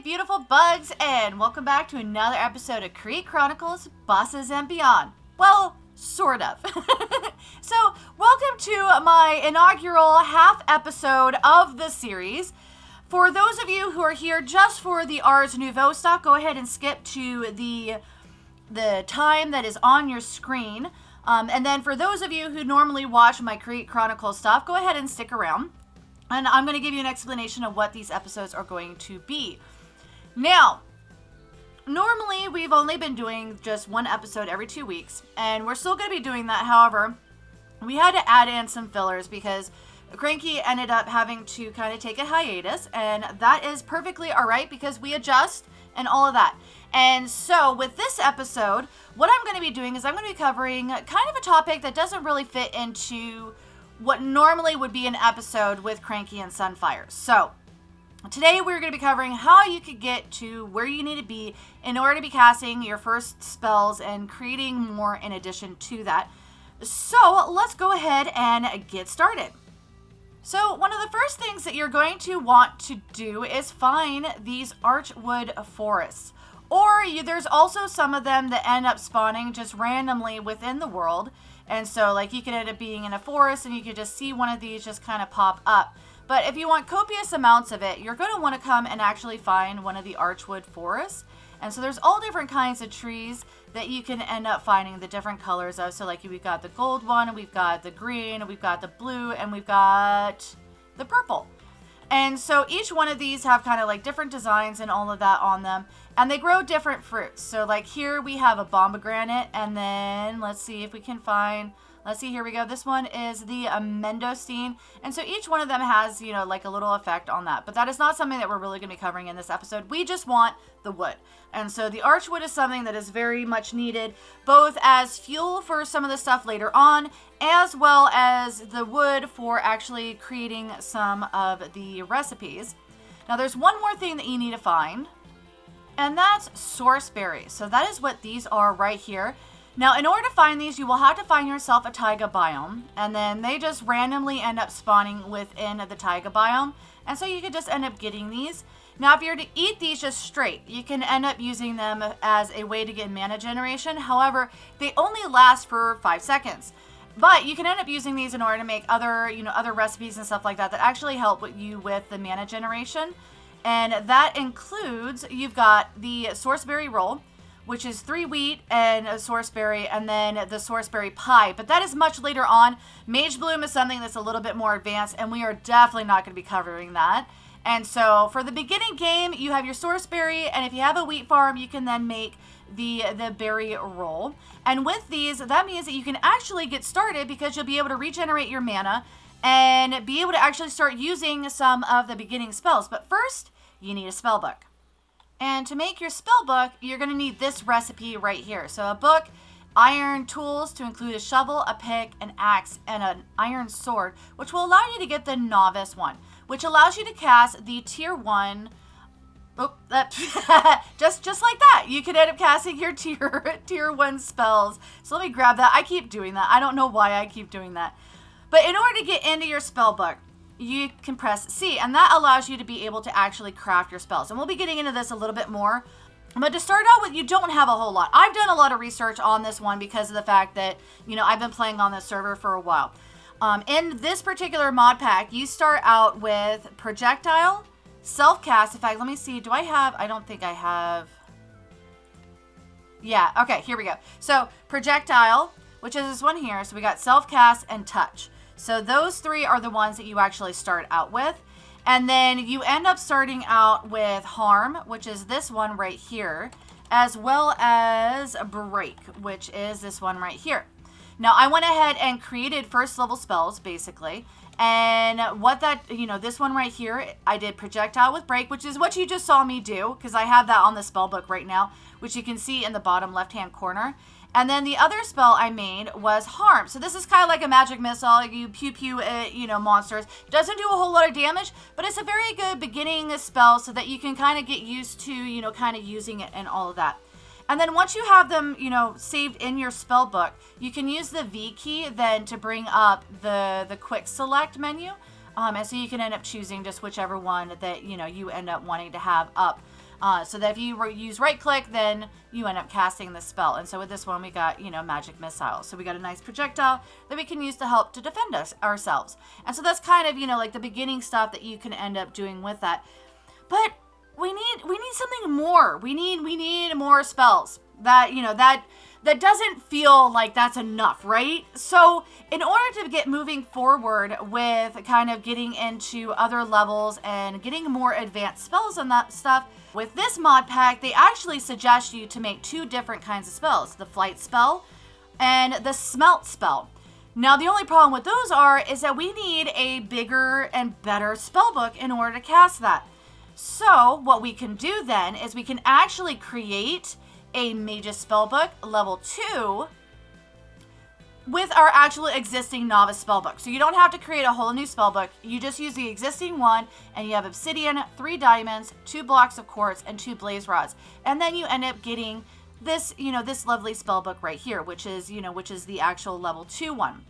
beautiful bugs, and welcome back to another episode of Create Chronicles, Bosses and Beyond. Well, sort of. So, welcome to my inaugural half episode of the series. For those of you who are here just for the Ars Nouveau stuff, go ahead and skip to the time that is on your screen. And then for those of you who normally watch my Create Chronicles stuff, go ahead and stick around. And I'm going to give you an explanation of what these episodes are going to be. Now, normally we've only been doing just one episode every 2 weeks, and we're still going to be doing that. However, we had to add in some fillers because Cranky ended up having to kind of take a hiatus, and that is perfectly all right because we adjust and all of that. And so with this episode, what I'm going to be doing is I'm going to be covering kind of a topic that doesn't really fit into what normally would be an episode with Cranky and Sunfire. So today we're going to be covering how you could get to where you need to be in order to be casting your first spells and creating more in addition to that. So let's go ahead and get started. So one of the first things that you're going to want to do is find these archwood forests. Or there's also some of them that end up spawning just randomly within the world. And so like you could end up being in a forest and you could just see one of these just kind of pop up. But if you want copious amounts of it, you're going to want to come and actually find one of the archwood forests. And so there's all different kinds of trees that you can end up finding the different colors of. So like we've got the gold one, we've got the green, we've got the blue, and we've got the purple. And so each one of these have kind of like different designs and all of that on them. And they grow different fruits. So like here we have a pomegranate, and then let's see if we can find, let's see, here we go. This one is the mangosteen. And so each one of them has, like a little effect on that. But that is not something that we're really going to be covering in this episode. We just want the wood. And so the archwood is something that is very much needed, both as fuel for some of the stuff later on, as well as the wood for actually creating some of the recipes. Now there's one more thing that you need to find, and that's source berries. So that is what these are right here. Now, in order to find these, you will have to find yourself a taiga biome, and then they just randomly end up spawning within the taiga biome, and so you could just end up getting these. Now, if you're to eat these just straight, you can end up using them as a way to get mana generation. However, they only last for 5 seconds. But you can end up using these in order to make other recipes and stuff like that that actually help you with the mana generation. And that includes, you've got the sourceberry roll, which is 3 wheat and a sourceberry, and then the sourceberry pie. But that is much later on. Mage Bloom is something that's a little bit more advanced, and we are definitely not going to be covering that. And so for the beginning game, you have your sourceberry, and if you have a wheat farm, you can then make the berry roll. And with these, that means that you can actually get started because you'll be able to regenerate your mana and be able to actually start using some of the beginning spells. But first, you need a spell book. And to make your spell book, you're going to need this recipe right here. So a book, iron tools to include a shovel, a pick, an axe, and an iron sword, which will allow you to get the novice one, which allows you to cast the tier 1. Oh, just like that. You can end up casting your tier 1 spells. So let me grab that. I keep doing that. I don't know why I keep doing that. But in order to get into your spell book, you can press C, and that allows you to be able to actually craft your spells. And we'll be getting into this a little bit more. But to start out with, you don't have a whole lot. I've done a lot of research on this one because of the fact that, I've been playing on this server for a while. In this particular mod pack, you start out with projectile, self-cast. In fact, let me see. I don't think I have. Yeah, okay, here we go. So projectile, which is this one here. So we got self-cast and touch. So those 3 are the ones that you actually start out with. And then you end up starting out with harm, which is this one right here, as well as break, which is this one right here. Now, I went ahead and created first level spells, basically. And what that, this one right here, I did projectile with break, which is what you just saw me do, because I have that on the spell book right now, which you can see in the bottom left-hand corner. And then the other spell I made was harm. So this is kind of like a magic missile. You pew monsters. Doesn't do a whole lot of damage, but it's a very good beginning spell so that you can kind of get used to, kind of using it and all of that. And then once you have them, saved in your spell book, you can use the V key then to bring up the quick select menu. And so you can end up choosing just whichever one that, you end up wanting to have up. So that if you use right click, then you end up casting the spell. And so with this one, we got, magic missile. So we got a nice projectile that we can use to help to defend ourselves. And so that's kind of, like the beginning stuff that you can end up doing with that. But we need something more. We need more spells that, that doesn't feel like that's enough, right? So in order to get moving forward with kind of getting into other levels and getting more advanced spells and that stuff, with this mod pack, they actually suggest you to make 2 different kinds of spells, the flight spell and the smelt spell. Now, the only problem with those is that we need a bigger and better spellbook in order to cast that. So what we can do then is we can actually create a Mage's Spellbook level 2 with our actual existing novice spellbook. So you don't have to create a whole new spellbook. You just use the existing one, and you have obsidian, 3 diamonds, 2 blocks of quartz, and 2 blaze rods. And then you end up getting this, this lovely spellbook right here, which is the actual level 2 one.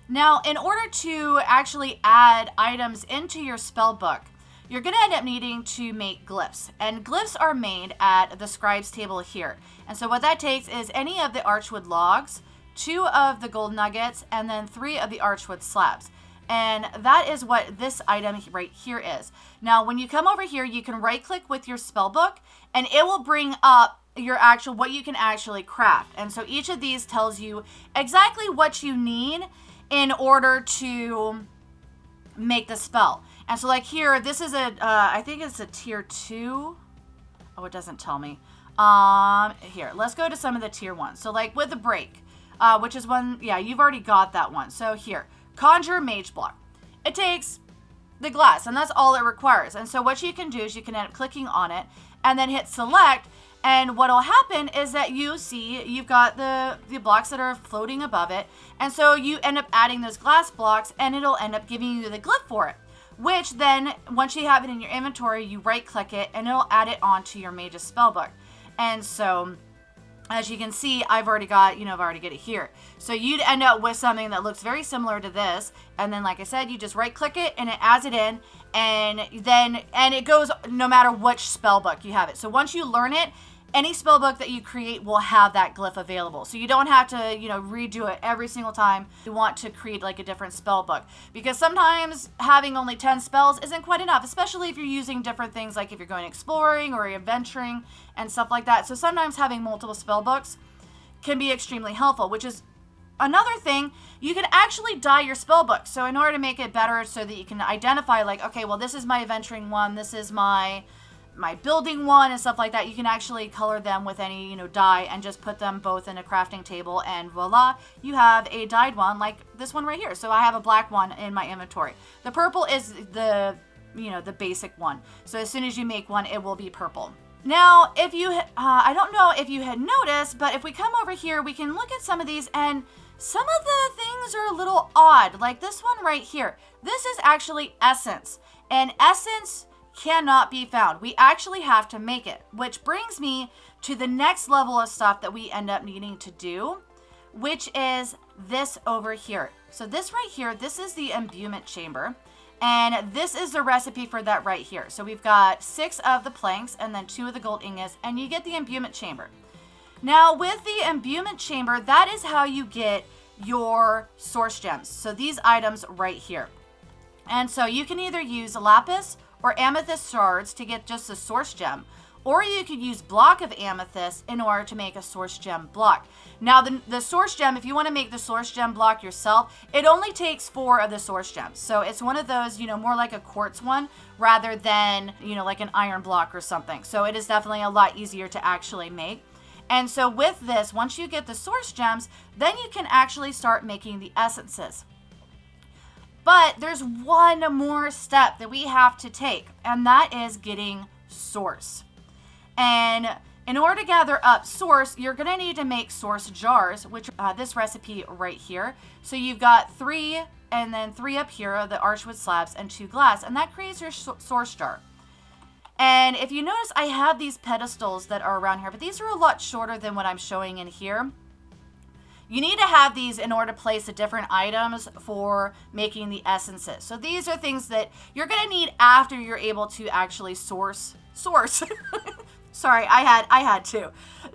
Now, in order to actually add items into your spellbook, you're going to end up needing to make glyphs, and glyphs are made at the scribe's table here. And so what that takes is any of the archwood logs, 2 of the gold nuggets, and then 3 of the archwood slabs. And that is what this item right here is. Now, when you come over here, you can right click with your spellbook, and it will bring up your what you can actually craft. And so each of these tells you exactly what you need in order to make the spell. And so like here, this is I think it's a tier 2. Oh, it doesn't tell me. Here, let's go to some of the tier 1s. So like with the break, which is one, yeah, you've already got that one. So here, conjure mage block. It takes the glass, and that's all it requires. And so what you can do is you can end up clicking on it and then hit select. And what'll happen is that you see you've got the blocks that are floating above it. And so you end up adding those glass blocks, and it'll end up giving you the glyph for it. Which then, once you have it in your inventory, you right-click it, and it'll add it onto your Mage's Spellbook. And so, as you can see, I've already got it here. So you'd end up with something that looks very similar to this, and then, like I said, you just right-click it, and it adds it in, and it goes no matter which spellbook you have it. So once you learn it, any spellbook that you create will have that glyph available. So you don't have to, redo it every single time you want to create like a different spellbook. Because sometimes having only 10 spells isn't quite enough, especially if you're using different things, like if you're going exploring or adventuring and stuff like that. So sometimes having multiple spellbooks can be extremely helpful, which is another thing. You can actually dye your spellbook. So in order to make it better so that you can identify like, okay, well, this is my adventuring one, this is my building one and stuff like that, you can actually color them with any, dye and just put them both in a crafting table, and voila, you have a dyed one like this one right here. So I have a black one in my inventory. The purple is the basic one. So as soon as you make one, it will be purple. Now, if you, I don't know if you had noticed, but if we come over here, we can look at some of these, and some of the things are a little odd. Like this one right here. This is actually essence, and essence cannot be found. We actually have to make it, which brings me to the next level of stuff that we end up needing to do, which is this over here. So this right here, this is the imbuement chamber, and this is the recipe for that right here. So we've got 6 of the planks and then 2 of the gold ingots, and you get the imbuement chamber. Now with the imbuement chamber, that is how you get your source gems. So these items right here. And so you can either use lapis or amethyst shards to get just a source gem, or you could use block of amethyst in order to make a source gem block. Now the source gem, if you want to make the source gem block yourself, it only takes 4 of the source gems. So it's one of those, more like a quartz one rather than, like an iron block or something. So it is definitely a lot easier to actually make. And so with this, once you get the source gems, then you can actually start making the essences. But there's one more step that we have to take, and that is getting source. And in order to gather up source, you're going to need to make source jars, which this recipe right here. So you've got 3 and then 3 up here of the archwood slabs and 2 glass, and that creates your source jar. And if you notice, I have these pedestals that are around here, but these are a lot shorter than what I'm showing in here. You need to have these in order to place the different items for making the essences. So these are things that you're going to need after you're able to actually source Sorry, I had to.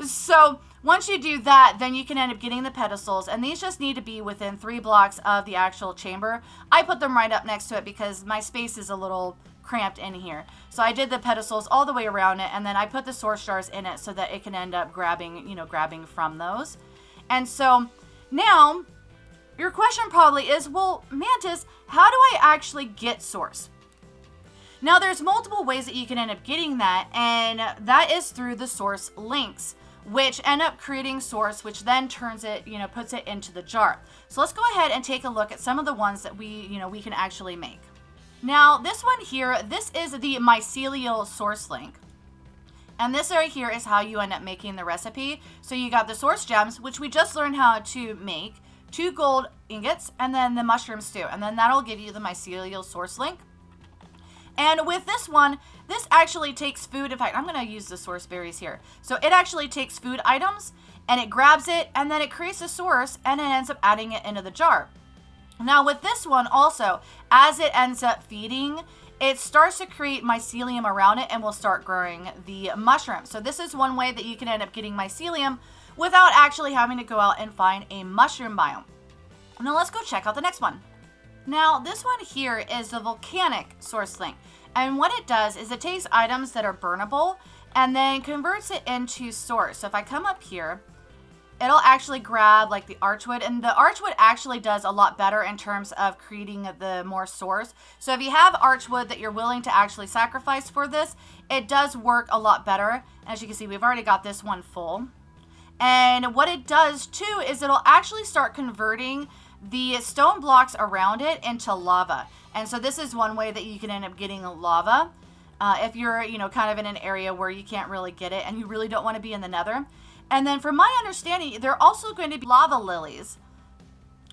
So once you do that, then you can end up getting the pedestals, and these just need to be within 3 blocks of the actual chamber. I put them right up next to it because my space is a little cramped in here. So I did the pedestals all the way around it, and then I put the source jars in it so that it can end up grabbing from those. And so now your question probably is, well, Mantis, how do I actually get source? Now, there's multiple ways that you can end up getting that, and that is through the source links, which end up creating source, which then turns it, puts it into the jar. So let's go ahead and take a look at some of the ones that we can actually make. Now, this one here, this is the mycelial source link. And this right here is how you end up making the recipe. So you got the source gems, which we just learned how to make, 2 gold ingots, and then the mushroom stew. And then that'll give you the mycelial source link. And with this one, this actually takes food. In fact, I'm going to use the source berries here. So it actually takes food items, and it grabs it, and then it creates a source, and it ends up adding it into the jar. Now with this one also, as it ends up feeding, it starts to create mycelium around it and will start growing the mushroom. So this is one way that you can end up getting mycelium without actually having to go out and find a mushroom biome. Now let's go check out the next one. Now this one here is the volcanic source link. And what it does is it takes items that are burnable and then converts it into source. So if I come up here, it'll actually grab like the archwood, and the archwood actually does a lot better in terms of creating the more source. So if you have archwood that you're willing to actually sacrifice for this, it does work a lot better. As you can see, we've already got this one full. And what it does too is it'll actually start converting the stone blocks around it into lava. And so this is one way that you can end up getting lava if you're, kind of in an area where you can't really get it and you really don't want to be in the nether. And then from my understanding, there are also going to be lava lilies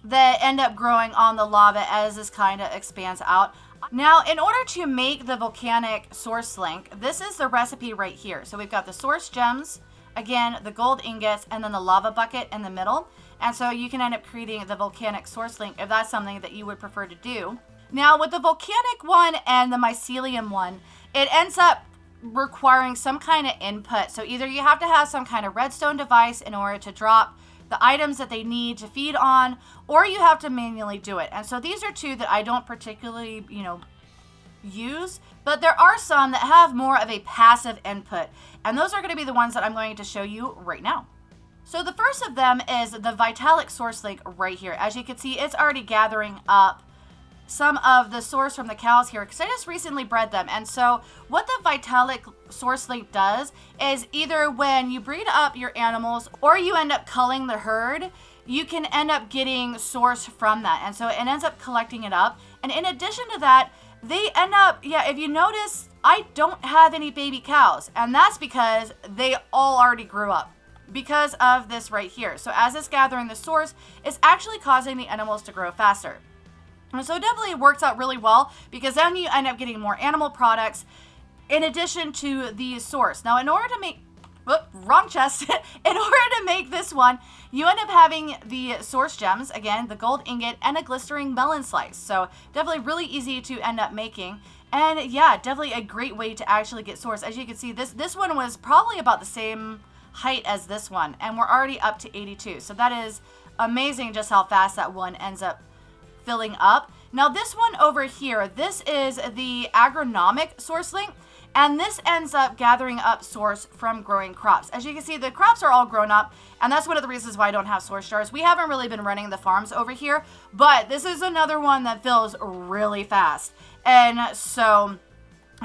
that end up growing on the lava as this kind of expands out. Now, in order to make the volcanic source link, this is the recipe right here. So we've got the source gems, again, the gold ingots, and then the lava bucket in the middle. And so you can end up creating the volcanic source link if that's something that you would prefer to do. Now, with the volcanic one and the mycelium one, it ends up requiring some kind of input. So either you have to have some kind of redstone device in order to drop the items that they need to feed on, or you have to manually do it. And so these are 2 that I don't particularly, use, but there are some that have more of a passive input. And those are going to be the ones that I'm going to show you right now. So the first of them is the Vitalic source link right here. As you can see, it's already gathering up some of the source from the cows here because I just recently bred them. And so what the Vitalic source link does is either when you breed up your animals or you end up culling the herd, you can end up getting source from that. And so it ends up collecting it up. And in addition to that, they end up, if you notice, I don't have any baby cows. And that's because they all already grew up because of this right here. So as it's gathering the source, it's actually causing the animals to grow faster. And so it definitely works out really well because then you end up getting more animal products in addition to the source. Now, in order to make, wrong chest. In order to make this one, you end up having the source gems, again, the gold ingot and a glistering melon slice. So definitely really easy to end up making. And yeah, definitely a great way to actually get source. As you can see, this one was probably about the same height as this one, and we're already up to 82. So that is amazing just how fast that one ends up filling up. Now this one over here, this is the agronomic source link, and this ends up gathering up source from growing crops. As you can see, the crops are all grown up, and that's one of the reasons why I don't have source jars. We haven't really been running the farms over here, but this is another one that fills really fast. And so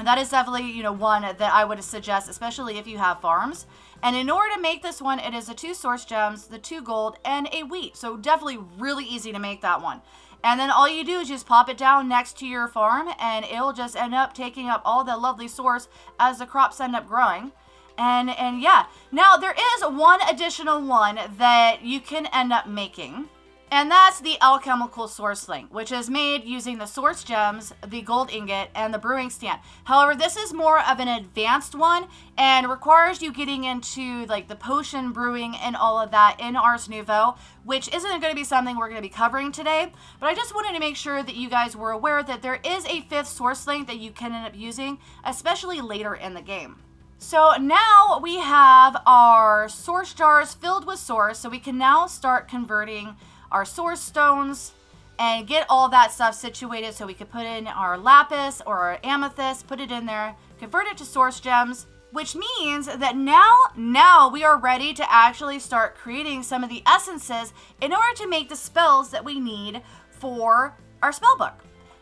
that is definitely, one that I would suggest, especially if you have farms. And in order to make this one, it is the 2 source gems, the 2 gold, and a wheat. So definitely really easy to make that one. And then all you do is just pop it down next to your farm, and it'll just end up taking up all the lovely source as the crops end up growing. And yeah, now there is one additional one that you can end up making. And that's the alchemical source link, which is made using the source gems, the gold ingot, and the brewing stand. However, this is more of an advanced one and requires you getting into like the potion brewing and all of that in Ars Nouveau, which isn't going to be something we're going to be covering today. But I just wanted to make sure that you guys were aware that there is a 5th source link that you can end up using, especially later in the game. So now we have our source jars filled with source, so we can now start converting our source stones and get all that stuff situated so we could put in our lapis or our amethyst, put it in there, convert it to source gems, which means that now we are ready to actually start creating some of the essences in order to make the spells that we need for our spell book.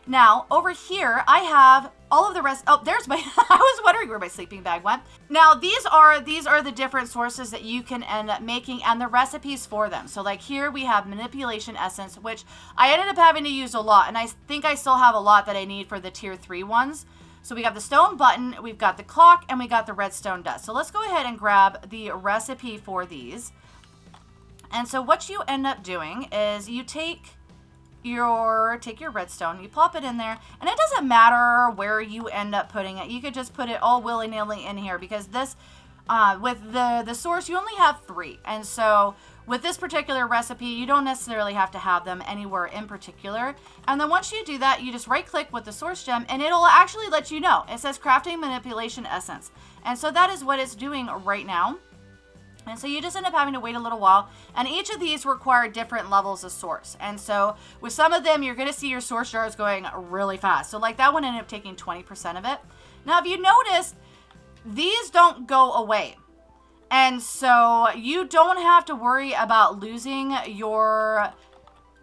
Now, over here, I have all of the rest. Oh, there's my, I was wondering where my sleeping bag went. Now, these are the different sources that you can end up making and the recipes for them. So like here we have manipulation essence, which I ended up having to use a lot. And I think I still have a lot that I need for the tier 3 ones. So we got the stone button, we've got the clock, and we got the redstone dust. So let's go ahead and grab the recipe for these. And so what you end up doing is you take your redstone, you plop it in there, and it doesn't matter where you end up putting it. You could just put it all willy-nilly in here because this, with the source, you only have 3. And so with this particular recipe, you don't necessarily have to have them anywhere in particular. And then once you do that, you just right-click with the source gem, and it'll actually let you know. It says Crafting Manipulation Essence. And so that is what it's doing right now. And so you just end up having to wait a little while, and each of these require different levels of source. And so with some of them, you're going to see your source jars going really fast. So like that one ended up taking 20% of it. Now, if you notice, these don't go away. And so you don't have to worry about losing your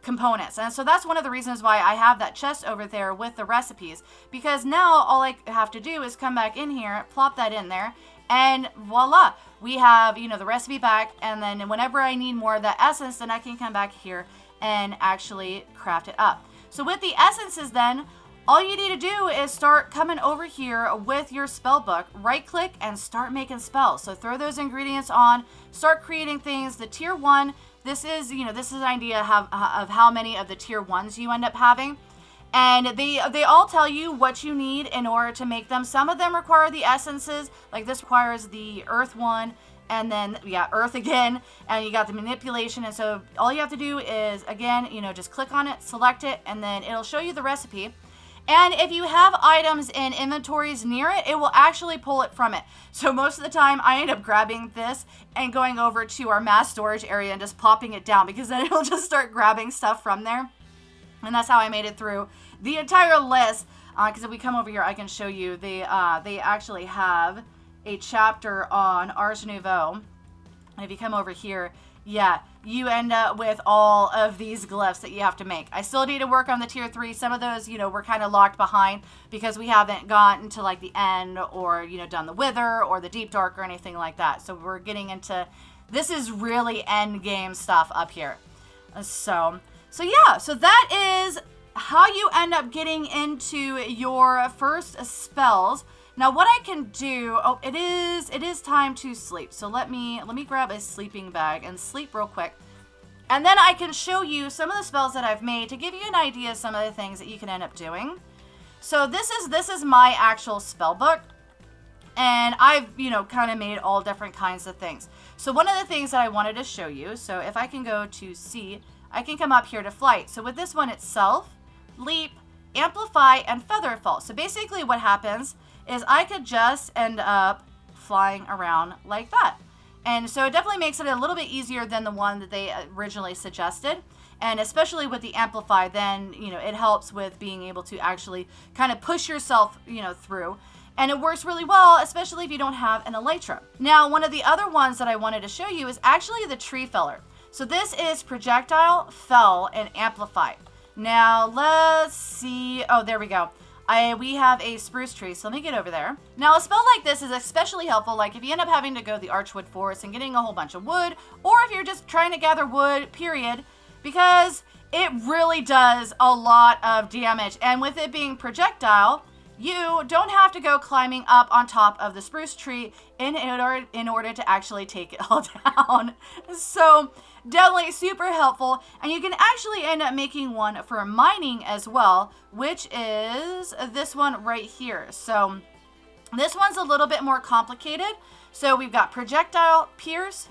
components. And so that's one of the reasons why I have that chest over there with the recipes, because now all I have to do is come back in here, plop that in there, and voila, we have, the recipe back. And then whenever I need more of that essence, then I can come back here and actually craft it up. So with the essences then, all you need to do is start coming over here with your spell book, right click and start making spells. So throw those ingredients on, start creating things. The tier 1, this is an idea of how many of the tier 1s you end up having. And they all tell you what you need in order to make them. Some of them require the essences, like this requires the earth one, and then earth again, and you got the manipulation. And so all you have to do is, again, just click on it, select it, and then it'll show you the recipe. And if you have items in inventories near it, it will actually pull it from it. So most of the time I end up grabbing this and going over to our mass storage area and just popping it down, because then it'll just start grabbing stuff from there. And that's how I made it through the entire list. Because if we come over here, I can show you. They actually have a chapter on Ars Nouveau. And if you come over here, you end up with all of these glyphs that you have to make. I still need to work on the tier 3. Some of those, we're kind of locked behind because we haven't gotten to like the end or, done the wither or the deep dark or anything like that. So we're getting into, this is really end game stuff up here. So that is how you end up getting into your first spells. Now what I can do, it is time to sleep. So let me grab a sleeping bag and sleep real quick. And then I can show you some of the spells that I've made to give you an idea of some of the things that you can end up doing. So this is my actual spell book. And I've, kind of made all different kinds of things. So one of the things that I wanted to show you, so if I can go to C, I can come up here to flight. So with this one, it's self, leap, amplify, and feather fall. So basically what happens is I could just end up flying around like that. And so it definitely makes it a little bit easier than the one that they originally suggested. And especially with the amplify, then, it helps with being able to actually kind of push yourself, through. And it works really well, especially if you don't have an elytra. Now, one of the other ones that I wanted to show you is actually the tree feller. So this is projectile, fell, and amplify. Now let's see. Oh, there we go. We have a spruce tree, so let me get over there. Now a spell like this is especially helpful, like if you end up having to go to the archwood forest and getting a whole bunch of wood, or if you're just trying to gather wood, period, because it really does a lot of damage. And with it being projectile, you don't have to go climbing up on top of the spruce tree in order to actually take it all down. So definitely super helpful. And you can actually end up making one for mining as well, which is this one right here. So this one's a little bit more complicated. So we've got projectile, pierce,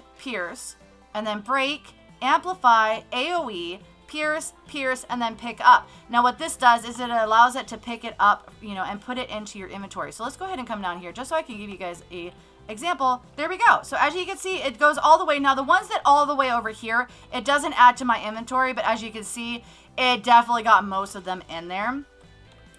and then break, amplify, AoE, pierce, pierce, and then pick up. Now what this does is it allows it to pick it up, and put it into your inventory. So let's go ahead and come down here just so I can give you guys a example. There we go. So as you can see, it goes all the way. Now the ones that all the way over here, it doesn't add to my inventory, but as you can see, it definitely got most of them in there.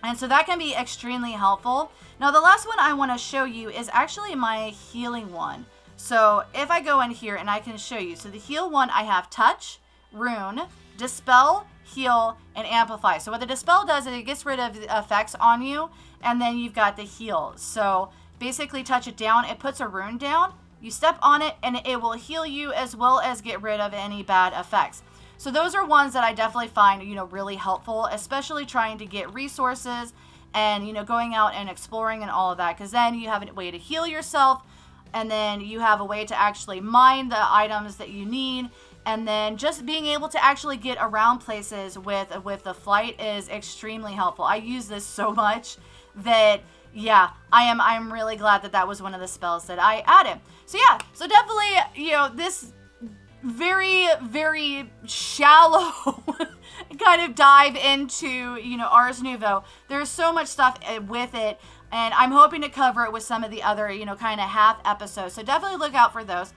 And so that can be extremely helpful. Now the last one I want to show you is actually my healing one. So if I go in here and I can show you, so the heal one, I have touch, rune, dispel, heal, and amplify. So what the dispel does is it gets rid of the effects on you, and then you've got the heal. So basically touch it down, it puts a rune down, you step on it, and it will heal you as well as get rid of any bad effects. So those are ones that I definitely find, really helpful, especially trying to get resources and, going out and exploring and all of that, because then you have a way to heal yourself, and then you have a way to actually mine the items that you need, and then just being able to actually get around places with the flight is extremely helpful. I use this so much that, yeah, I'm really glad that was one of the spells that I added. So yeah, so definitely, this very, very shallow kind of dive into, Ars Nouveau. There's so much stuff with it, and I'm hoping to cover it with some of the other, kind of half episodes. So definitely look out for those.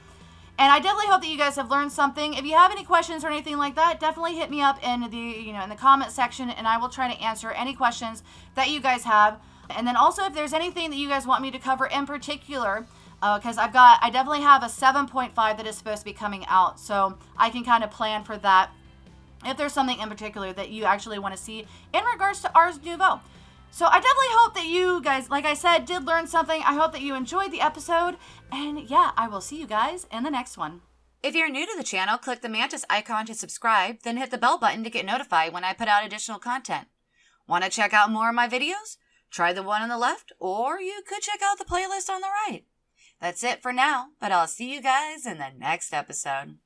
And I definitely hope that you guys have learned something. If you have any questions or anything like that, definitely hit me up in the, in the comment section, and I will try to answer any questions that you guys have. And then also, if there's anything that you guys want me to cover in particular, because I definitely have a 7.5 that is supposed to be coming out, so I can kind of plan for that if there's something in particular that you actually want to see in regards to Ars Nouveau. So I definitely hope that you guys, like I said, did learn something. I hope that you enjoyed the episode, and yeah, I will see you guys in the next one. If you're new to the channel, click the Mantis icon to subscribe, then hit the bell button to get notified when I put out additional content. Want to check out more of my videos? Try the one on the left, or you could check out the playlist on the right. That's it for now, but I'll see you guys in the next episode.